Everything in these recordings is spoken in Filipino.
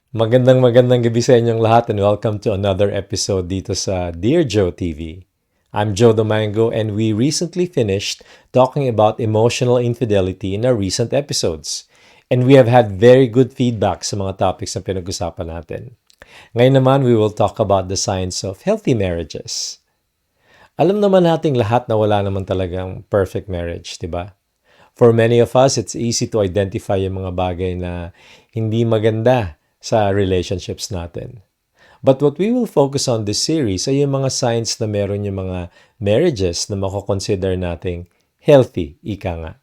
Magandang gabi sa inyong lahat and welcome to another episode dito sa Dear Joe TV. I'm Joe Domingo and we recently finished talking about emotional infidelity in our recent episodes. And we have had very good feedback sa mga topics na pinag-usapan natin. Ngayon naman, we will talk about the signs of healthy marriages. Alam naman nating lahat na wala naman talagang perfect marriage, di ba? For many of us, it's easy to identify yung mga bagay na hindi maganda sa relationships natin. But what we will focus on this series ay yung mga signs na meron yung mga marriages na makokonsider nating healthy, ika nga.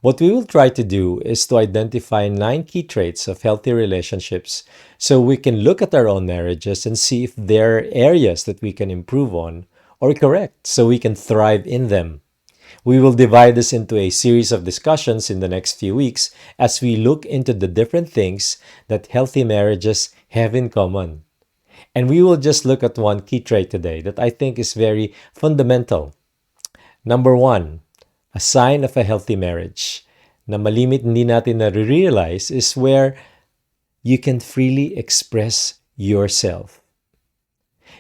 What we will try to do is to identify 9 key traits of healthy relationships so we can look at our own marriages and see if there are areas that we can improve on or correct so we can thrive in them. We will divide this into a series of discussions in the next few weeks as we look into the different things that healthy marriages have in common. And we will just look at one key trait today that I think is very fundamental. Number 1, a sign of a healthy marriage na malimit hindi natin na-realize is where you can freely express yourself.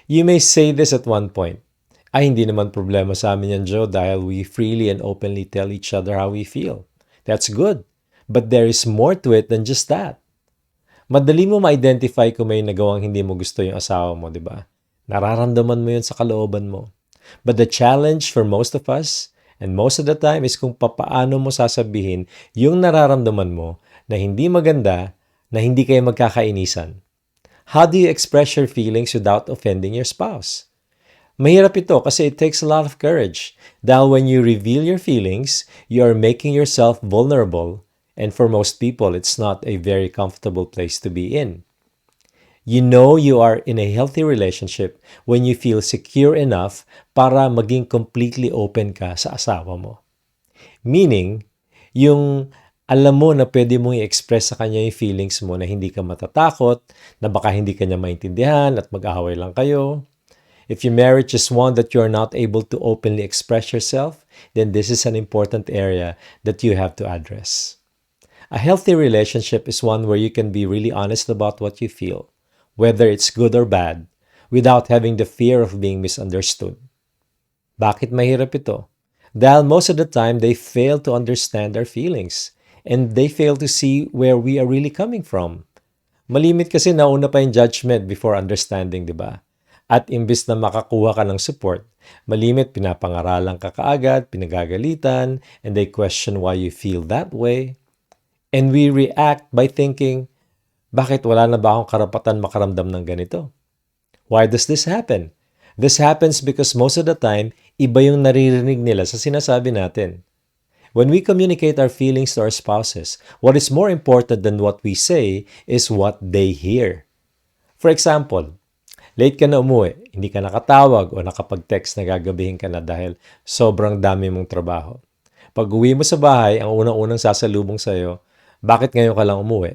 You may say this at one point, ay hindi naman problema sa amin yan, Joe, dahil we freely and openly tell each other how we feel. That's good. But there is more to it than just that. Madali mo ma-identify kung may nagawang hindi mo gusto yung asawa mo, di ba? Nararamdaman mo yun sa kalooban mo. But the challenge for most of us, and most of the time, is kung papaano mo sasabihin yung nararamdaman mo na hindi maganda, na hindi kayo magkakainisan. How do you express your feelings without offending your spouse? Mahirap ito kasi it takes a lot of courage. Dahil when you reveal your feelings, you are making yourself vulnerable. And for most people, it's not a very comfortable place to be in. You know you are in a healthy relationship when you feel secure enough para maging completely open ka sa asawa mo. Meaning, yung alam mo na pwede mong i-express sa kanya yung feelings mo na hindi ka matatakot, na baka hindi kanya maintindihan at mag-ahaway lang kayo. If your marriage is one that you are not able to openly express yourself, then this is an important area that you have to address. A healthy relationship is one where you can be really honest about what you feel, whether it's good or bad, without having the fear of being misunderstood. Bakit mahirap ito? Dahil most of the time, they fail to understand our feelings, and they fail to see where we are really coming from. Malimit kasi nauna pa yung judgment before understanding, di ba? At imbis na makakuha ka ng support, malimit pinapangaralan ka kaagad, pinagagalitan, and they question why you feel that way. And we react by thinking, bakit wala na ba akong karapatan makaramdam ng ganito? Why does this happen? This happens because most of the time, iba yung naririnig nila sa sinasabi natin. When we communicate our feelings to our spouses, what is more important than what we say is what they hear. For example, late ka na umuwi, hindi ka nakatawag o nakapag-text na gagabihin ka na dahil sobrang dami mong trabaho. Pag uwi mo sa bahay, ang unang-unang sasalubong sa'yo, bakit ngayon ka lang umuwi?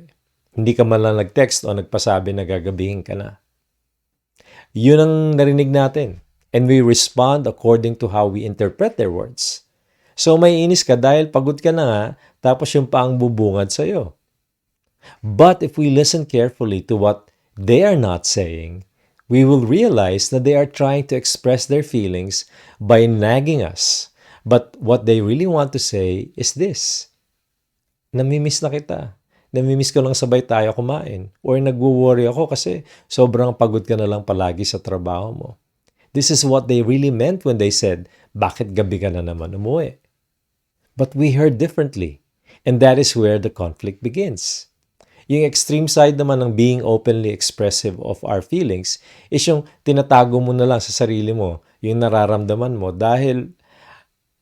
Hindi ka man lang nag-text o nagpasabi na gagabihin ka na. Yun ang narinig natin. And we respond according to how we interpret their words. So may inis ka dahil pagod ka na nga, tapos yung paang bubungad sa'yo. But if we listen carefully to what they are not saying, we will realize that they are trying to express their feelings by nagging us. But what they really want to say is this: namimiss na kita. Namimiss ko lang sabay tayo kumain. Or nagwo-worry ako kasi sobrang pagod ka na lang palagi sa trabaho mo. This is what they really meant when they said, bakit gabi ka na naman umuwi? But we heard differently. And that is where the conflict begins. Yung extreme side naman ng being openly expressive of our feelings is yung tinatago mo na lang sa sarili mo, yung nararamdaman mo dahil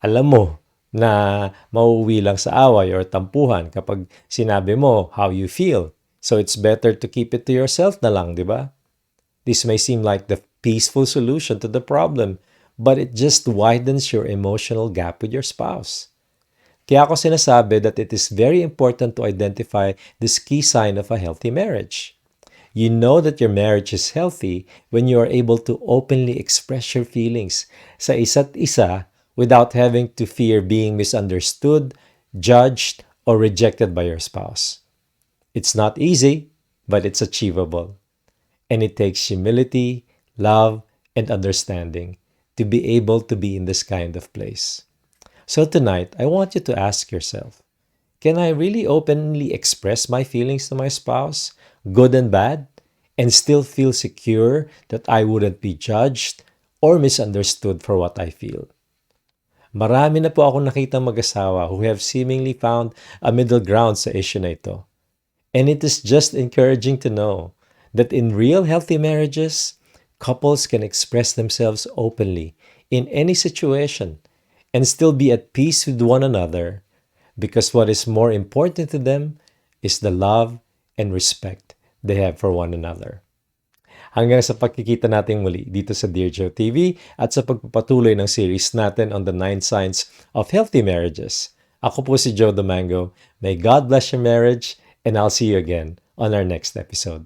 alam mo na mauuwi lang sa away or tampuhan kapag sinabi mo how you feel. So it's better to keep it to yourself na lang, di ba? This may seem like the peaceful solution to the problem, but it just widens your emotional gap with your spouse. Kaya ako sinasabi that it is very important to identify this key sign of a healthy marriage. You know that your marriage is healthy when you are able to openly express your feelings sa isa't isa without having to fear being misunderstood, judged, or rejected by your spouse. It's not easy, but it's achievable. And it takes humility, love, and understanding to be able to be in this kind of place. So tonight, I want you to ask yourself, can I really openly express my feelings to my spouse, good and bad, and still feel secure that I wouldn't be judged or misunderstood for what I feel? Marami na po akong nakitang mag-asawa who have seemingly found a middle ground sa issue na ito. And it is just encouraging to know that in real healthy marriages, couples can express themselves openly in any situation and still be at peace with one another because what is more important to them is the love and respect they have for one another. Hanggang sa pagkikita natin muli dito sa Dear Joe TV at sa pagpapatuloy ng series natin on the 9 signs of healthy marriages. Ako po si Joe Domingo. May God bless your marriage and I'll see you again on our next episode.